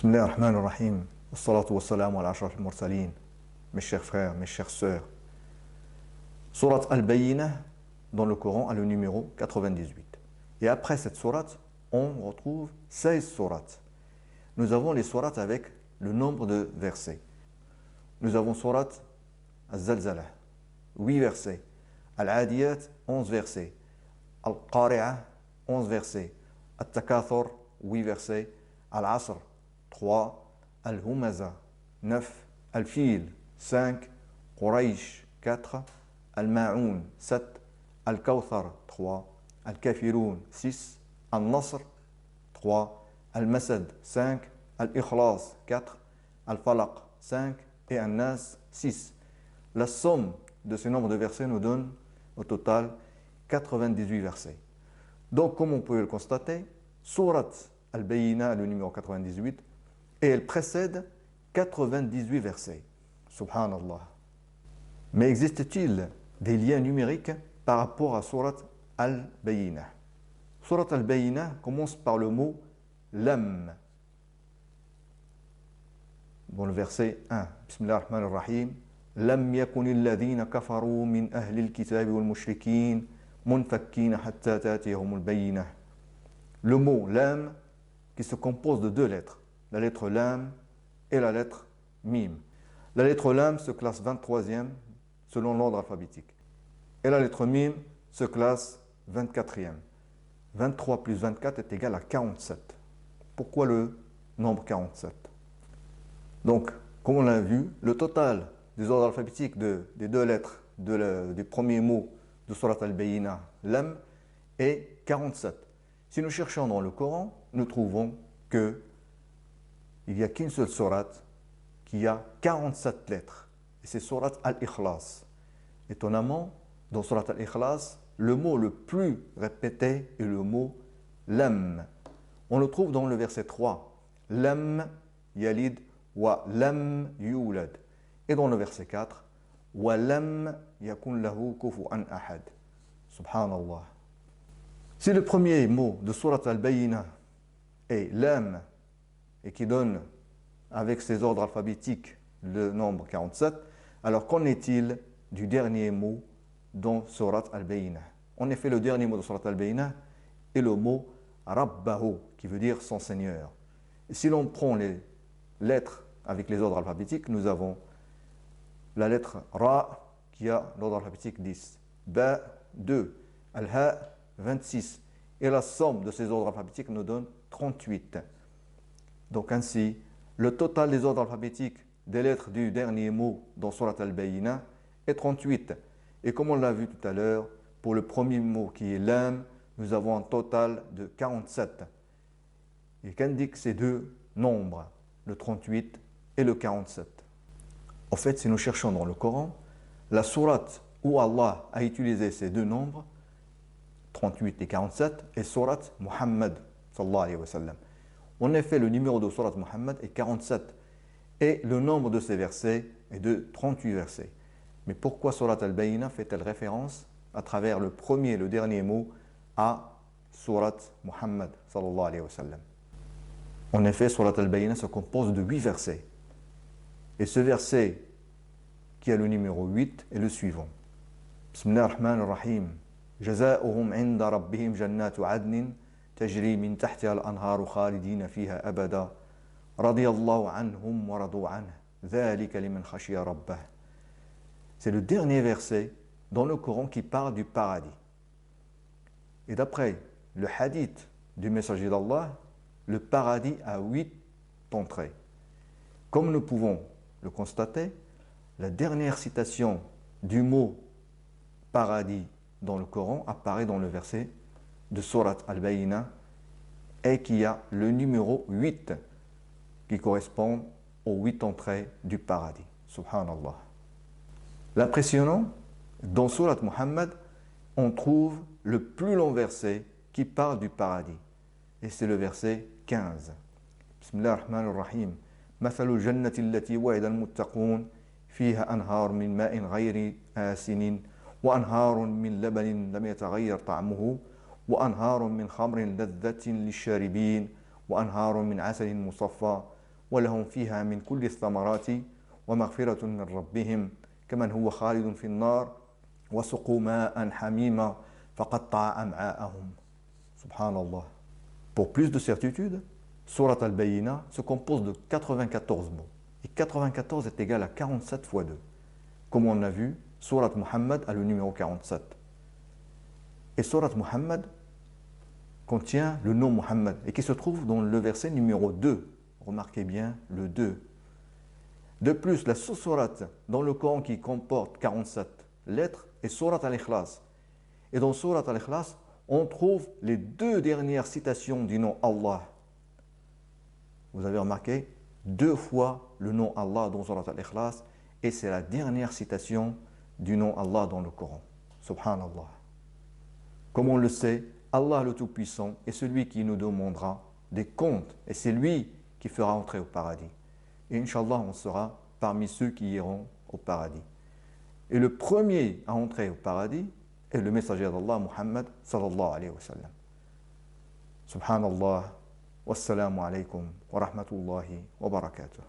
Bismillah ar-Rahman ar-Rahim. Wassalatu wassalamu ala ashraf al-mursalin. Mes chers frères, mes chères sœurs. Surat al-Bayyinah dans le Coran a le numéro 98. Et après cette sourate, on retrouve 16 sourates. Nous avons les sourates avec le nombre de versets. Nous avons sourate al-Zalzalah, 8 versets. Al-Adiyat, 11 versets. Al-Qari'ah, 11 versets. Al-Takathur, 8 versets. Al-Asr, 3. Al-Humaza, 9. Al-Fil, 5. Quraysh, 4. Al-Ma'oun, 7. Al-Kawthar, 3. Al-Kafirun, 6. Al-Nasr, 3. Al-Masad, 5. Al-Ikhlas, 4. Al-Falaq, 5. Et Al-Nas, 6. La somme de ce nombre de versets nous donne au total 98 versets. Donc, comme on peut le constater, Surat al-Bayyinah, le numéro 98, et elle précède 98 versets. Subhanallah. Mais existe-t-il des liens numériques par rapport à Surat al-Bayyinah? Surat al-Bayyinah commence par le mot Lam. Dans le verset 1, Bismillah ar-Rahman ar-Rahim. لم يكن الذين كفروا من أهل الكتاب والمشركين منفكين حتى تأتيهم البينة. Le mot lam qui se compose de deux lettres, la lettre lam et la lettre mim. La lettre lam se classe 23e selon l'ordre alphabétique et la lettre mim se classe 24e. 23 plus 24 est égal à 47. Pourquoi le nombre 47? Donc, comme on l'a vu, le total des ordres alphabétiques des deux lettres du premier mot de Surat al-Bayyinah, Lam, est 47. Si nous cherchons dans le Coran, nous trouvons qu'il n'y a qu'une seule sourate qui a 47 lettres. Et c'est Surat al-Ikhlas. Étonnamment, dans Surat al-Ikhlas, le mot le plus répété est le mot Lam. On le trouve dans le verset 3. Lam yalid wa lam yulad. Et dans le verset 4, وَلَمْ يَكُنْ لَهُ كُفُوًا أَحَدٌ. Subhanallah. Si le premier mot de Surat al-Bayyinah est Lam et qui donne avec ses ordres alphabétiques le nombre 47, alors qu'en est-il du dernier mot dans Surat al-Bayyinah? En effet, le dernier mot de Surat al-Bayyinah est le mot Rabbahu, qui veut dire son Seigneur. Et si l'on prend les lettres avec les ordres alphabétiques, nous avons la lettre Ra qui a l'ordre alphabétique 10, Ba 2, Al-Ha 26. Et la somme de ces ordres alphabétiques nous donne 38. Donc ainsi, le total des ordres alphabétiques des lettres du dernier mot dans Surat al-Bayyinah est 38. Et comme on l'a vu tout à l'heure, pour le premier mot qui est Lam, nous avons un total de 47. Et qu'indiquent ces deux nombres, le 38 et le 47? En fait, si nous cherchons dans le Coran, la sourate où Allah a utilisé ces deux nombres, 38 et 47, est sourate Muhammad, sallallahu alayhi wa sallam. En effet, le numéro de sourate Muhammad est 47 et le nombre de ces versets est de 38 versets. Mais pourquoi sourate al-Bayyinah fait-elle référence à travers le premier et le dernier mot à sourate Muhammad, sallallahu alayhi wa sallam? En effet, sourate al-Bayyinah se compose de 8 versets. Et ce verset qui a le numéro 8 est le suivant. Bismillah ar-Rahman ar-Rahim. Jazaohum inda rabbihim jannatu adnin tajri min tahtiha al-anharu khalidina fiha abada radiyallahu anhum wa radu anhu dhalika liman khashiya rabbah. C'est le dernier verset dans le Coran qui parle du paradis. Et d'après le hadith du messager d'Allah, le paradis a 8 entrées. Comme nous pouvons le constater, la dernière citation du mot paradis dans le Coran apparaît dans le verset de Surat al-Bayyinah et qui a le numéro 8 qui correspond aux 8 entrées du paradis. Subhanallah. L'impressionnant, dans Surat Muhammad, on trouve le plus long verset qui parle du paradis. Et c'est le verset 15. Bismillah ar-Rahman ar-Rahim. مثل الجنة التي وعد المتقون فيها أنهار من ماء غير آسن وأنهار من لبن لم يتغير طعمه وأنهار من خمر لذة للشاربين وأنهار من عسل مصفى وَلَهُمْ فِيهَا مِنْ كُلِّ الثَّمَرَاتِ وَمَغْفِرَةٌ مِنْ رَبِّهِمْ كَمَنْ هُوَ خَالِدٌ فِي النَّارِ وَسُقُوا مَاءً حَمِيمًا فَقَطَّعَ أَمْعَاءَهُم. Subhanallah. Pour plus de certitude, Surat al-Bayyina se compose de 94 mots. Et 94 est égal à 47 fois 2. Comme on a vu, Surat Muhammad a le numéro 47. Et Surat Muhammad contient le nom Muhammad et qui se trouve dans le verset numéro 2. Remarquez bien le 2. De plus, la sourate dans le Coran qui comporte 47 lettres est Surat al-Ikhlas. Et dans Surat al-Ikhlas, on trouve les 2 dernières citations du nom Allah. Vous avez remarqué 2 fois le nom Allah dans Surat al-Ikhlas et c'est la dernière citation du nom Allah dans le Coran. Subhanallah. Comme on le sait, Allah le Tout-Puissant est celui qui nous demandera des comptes et c'est lui qui fera entrer au paradis. Et Inch'Allah, on sera parmi ceux qui iront au paradis. Et le premier à entrer au paradis est le messager d'Allah, Muhammad sallallahu alayhi wa sallam. Subhanallah, wassalamu alaykum wa rahmatullahi wa barakatuh.